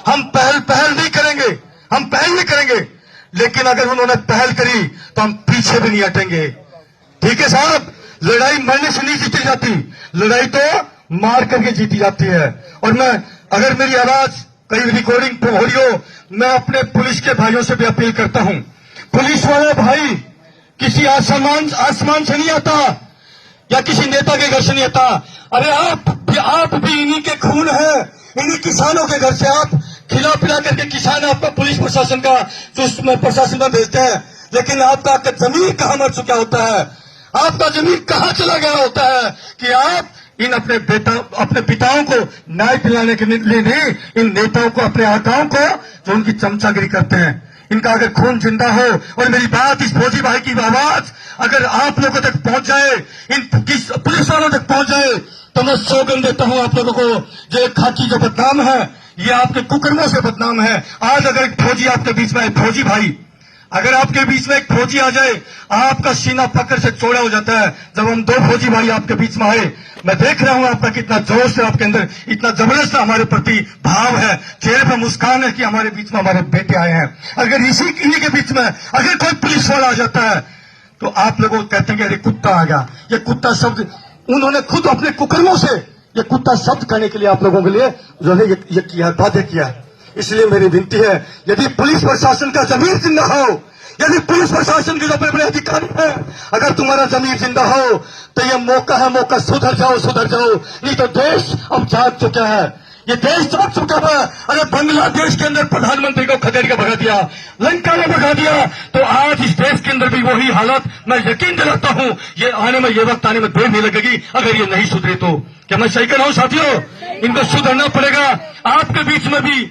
हम पहल नहीं करेंगे, हम पहल नहीं करेंगे, लेकिन अगर उन्होंने पहल करी तो हम पीछे भी नहीं हटेंगे। ठीक है साहब, लड़ाई मरने से नहीं जीती जाती, लड़ाई तो मार करके जीती जाती है। और मैं, अगर मेरी आवाज कहीं रिकॉर्डिंग पे हो रही हो, मैं अपने पुलिस के भाइयों से भी अपील करता हूं, पुलिस वाले भाई किसी आसमान से नहीं आता या किसी नेता के घर से नहीं आता। अरे आप भी इन्हीं के खून है, इन्हीं किसानों के घर से आप खिला पिला करके किसान आपका पुलिस प्रशासन का जो प्रशासन में भेजते हैं, लेकिन आपका जमीन कहां मर चुका होता है, आपका जमीन कहां चला गया होता है कि आप इन अपने पिताओं को न्याय दिलाने के लिए नहीं, इन नेताओं को, अपने आकाओं को जो उनकी चमचागिरी करते हैं, इनका अगर खून जिंदा हो। और मेरी बात, इस फौजी भाई की आवाज अगर आप लोगों तक पहुंच जाए, इन पुलिस वालों तक पहुंच जाए, तो मैं सौगंध देता हूं आप लोगों को, जो खाकी जो बदनाम है, ये आपके कुकर्मों से बदनाम है। आज अगर एक फौजी आपके बीच में, फौजी भाई, अगर आपके बीच में एक फौजी आ जाए, आपका सीना पकड़ से चौड़ा हो जाता है। जब हम दो फौजी भाई आपके बीच में आए, मैं देख रहा हूं आपका कितना जोश है, आपके अंदर इतना जबरदस्त हमारे प्रति भाव है, चेहरे पर मुस्कान है कि हमारे बीच में हमारे बेटे आए हैं। अगर इन्हीं के बीच में अगर कोई पुलिस वाला आ जाता है तो आप लोगों को कहते हैं कि अरे कुत्ता आ गया। ये कुत्ता शब्द उन्होंने खुद अपने कुकर्मों से ये कुत्ता शब्द कहने के लिए आप लोगों के लिए जो है ये किया, वादे किया। इसलिए मेरी विनती है, यदि पुलिस प्रशासन का जमीर जिंदा हो, यदि पुलिस प्रशासन के जो बड़े अधिकारी हैं, अगर तुम्हारा जमीर जिंदा हो तो ये मौका है, मौका सुधर जाओ, नहीं तो देश अब जाग चुका है, ये देश जाग चुका है। अरे बांग्लादेश के अंदर प्रधानमंत्री को खदेड़ के भगा दिया, लंका में भगा दिया, तो आज इस देश के अंदर भी वही हालत, मैं यकीन दिलाता हूं ये आने में, ये वक्त आने में देर नहीं लगेगी अगर ये नहीं सुधरे तो। क्या मैं सही कर रहा हूं साथियों? इनको सुधरना पड़ेगा। आपके बीच में भी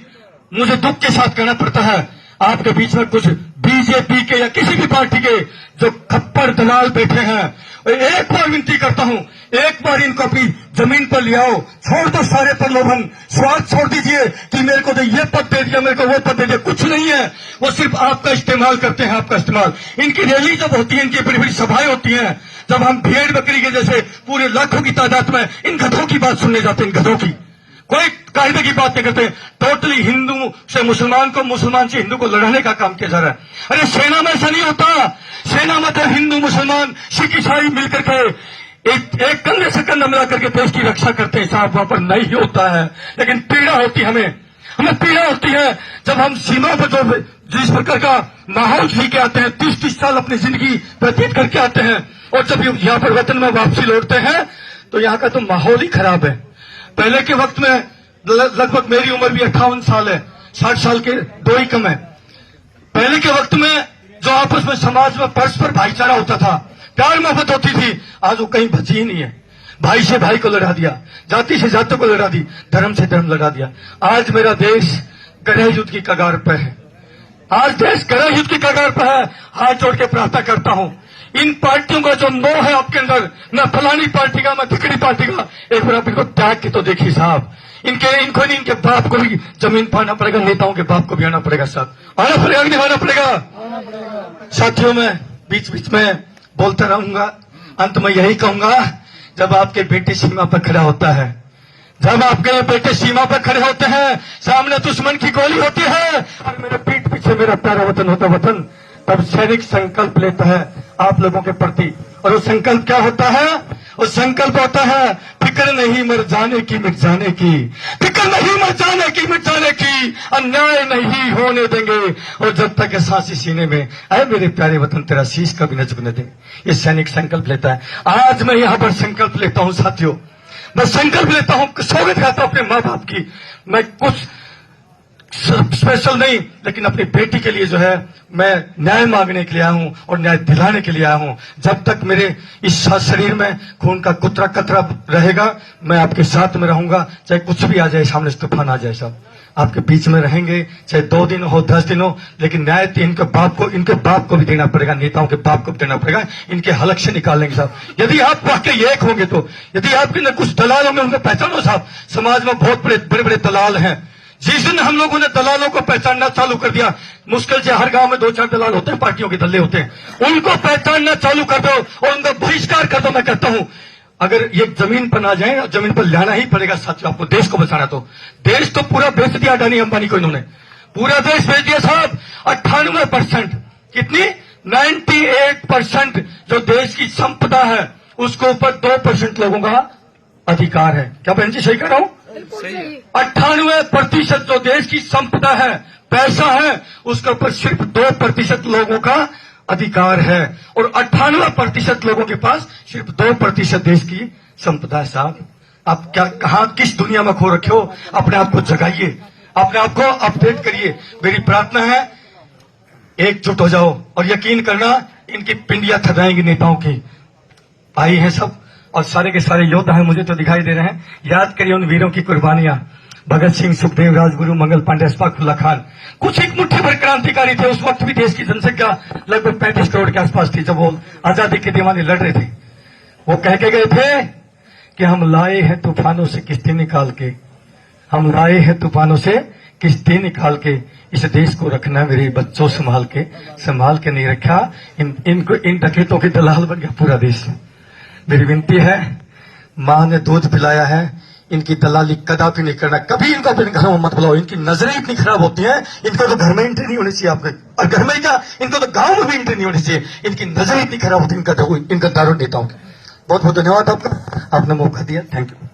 मुझे दुख के साथ कहना पड़ता है, आपके बीच में कुछ बीजेपी के या किसी भी पार्टी के जो खप्पर दलाल बैठे हैं, एक बार विनती करता हूं, एक बार इनको अपनी जमीन पर ले आओ, छोड़ दो सारे प्रलोभन, स्वार्थ छोड़ दीजिए कि मेरे को तो ये पद दे दिया, मेरे को वो पद दे दिया, कुछ नहीं है। वो सिर्फ आपका इस्तेमाल करते हैं, आपका इस्तेमाल। इनकी रैली जब होती है, इनकी बड़ी बड़ी सभाएं होती हैं, जब हम भेड़ बकरी के जैसे पूरे लाखों की तादाद में इन गधों की बात सुनने जाते हैं, इन गधों की, कोई कायदे की बात नहीं करते, टोटली हिंदू से मुसलमान को, मुसलमान से हिंदू को लड़ाने का काम किया जा रहा है। अरे सेना में ऐसा नहीं होता, सेना में तो हिंदू मुसलमान सिख ईसाई मिलकर के एक कंधे से कंधा मिला करके देश की रक्षा करते हैं साहब, वहां पर नहीं होता है। लेकिन पीड़ा होती है हमें पीड़ा होती है जब हम सीमा पर जो जिस प्रकार का माहौल जी के आते हैं, 30-30 साल अपनी जिंदगी व्यतीत करके आते हैं, और जब यहाँ पर वतन में वापसी लौटते हैं तो यहाँ का तो माहौल ही खराब है। पहले के वक्त में लगभग मेरी उम्र भी 58 साल है, 60 साल के दो ही कम है। पहले के वक्त में जो आपस में समाज में परस्पर भाईचारा होता था, प्यार मोहब्बत होती थी, आज वो कहीं बची ही नहीं है। भाई से भाई को लड़ा दिया, जाति से जाति को लड़ा दी, धर्म से धर्म लड़ा दिया। आज मेरा देश गृह युद्ध की कगार पर है, आज देश गृह युद्ध की कगार पर है। हाथ जोड़ के प्रार्थना करता हूं, इन पार्टियों का जो मोह है आपके अंदर, मैं फलानी पार्टी का, मैं टिकड़ी पार्टी का, एक बार आप इनको त्याग के तो देखिए साहब। इनको नहीं, इनके बाप को भी जमीन पाना पड़ेगा, नेताओं के बाप को भी आना पड़ेगा साहब, आना पड़ेगा कि नहीं आना पड़ेगा? साथियों, मैं बीच बीच में बोलता रहूंगा, अंत में यही कहूंगा, जब आपके बेटे सीमा पर खड़ा होता है, जब आपके बेटे सीमा पर खड़े होते हैं, सामने दुश्मन की गोली होती है और मेरे पीठ पीछे मेरा प्यारा वतन होता वतन, तब सैनिक संकल्प लेता है आप लोगों के प्रति। और वो संकल्प क्या होता है? वो संकल्प होता है, फिक्र नहीं मर जाने की मिट जाने की, फिक्र नहीं मर जाने की मिट जाने की, अन्याय नहीं होने देंगे, और जब तक सांसी सीने में अरे मेरे प्यारे वतन तेरा शीश कभी न झुकने देंगे। ये सैनिक संकल्प लेता है। आज मैं यहाँ पर संकल्प लेता हूँ साथियों, मैं संकल्प लेता हूँ, सौगंध खाता हूँ अपने माँ बाप की, मैं कुछ स्पेशल नहीं, लेकिन अपनी बेटी के लिए जो है मैं न्याय मांगने के लिए आया हूं और न्याय दिलाने के लिए आया हूं। जब तक मेरे इस शरीर में खून का कुतरा कतरा रहेगा, मैं आपके साथ में रहूंगा, चाहे कुछ भी आ जाए, सामने से तूफान आ जाए, सब आपके बीच में रहेंगे, चाहे 2 दिन हो 10 दिन हो, लेकिन न्याय तो इनके बाप को भी देना पड़ेगा, नेताओं के बाप को भी देना पड़ेगा, इनके हलक से निकालेंगे साहब। यदि आप वाकई एक होंगे तो, यदि आपके अंदर कुछ दलाल होंगे, उनको पहचानो साहब। समाज में बहुत बड़े बड़े दलाल हैं। जिस दिन हम लोगों ने दलालों को पहचानना चालू कर दिया, मुश्किल से हर गांव में 2-4 दलाल होते हैं, पार्टियों के दल्ले होते हैं, उनको पहचानना चालू कर दो और उनका बहिष्कार कर दो। मैं कहता हूं अगर ये जमीन पर ना जाए, जमीन पर लाना ही पड़ेगा साथियों आपको देश को बचाना। तो देश तो पूरा बेच दिया अडानी अंबानी को, इन्होंने पूरा देश बेच दिया साहब। 98%, कितनी 98% जो देश की संपदा है उसके ऊपर 2% लोगों का अधिकार है। क्या बहन जी सही कह रहा हूं? 98% जो देश की संपदा है, पैसा है, उसके ऊपर सिर्फ 2% लोगों का अधिकार है, और 98% लोगों के पास सिर्फ 2% देश की संपदा है साहब। आप क्या कहां किस दुनिया में खो रखे हो? अपने आप को जगाइए, अपने आप को अपडेट करिए। मेरी प्रार्थना है एकजुट हो जाओ, और यकीन करना इनकी पिंडियां थर्राएंगी नेताओं की। आई हैं सब, और सारे के सारे योद्धा हैं, मुझे तो दिखाई दे रहे हैं। याद करिए उन वीरों की कुर्बानियां, भगत सिंह, सुखदेव, राजगुरु, मंगल पांडे, अशफाकुल्लाह खान। कुछ एक मुट्ठी भर क्रांतिकारी थे। उस वक्त भी देश की जनसंख्या लगभग 35 करोड़ के आसपास थी जब वो आजादी के दीवाने लड़ रहे थे। वो कह के गए थे कि हम लाए हैं तूफानों से किश्ती निकाल के, हम लाए हैं तूफानों से किश्ती निकाल के, इस देश को रखना मेरे बच्चों संभाल के नहीं रखा, इन डकैतों के दलाल बन गया पूरा देश। मेरी विनती है, मां ने दूध पिलाया है, इनकी दलाली कदापि नहीं करना। कभी इनको अपने घरों में मत बुलाओ, इनकी नजरें इतनी खराब होती हैं, इनको तो घर में एंट्री नहीं होनी चाहिए आपके, और घर में क्या, इनको तो गांव में भी एंट्री नहीं होनी चाहिए। इनकी नजरें इतनी खराब होती है इनका दारू नेताओं की। बहुत बहुत धन्यवाद आपका, आपने मौका दिया। Thank you.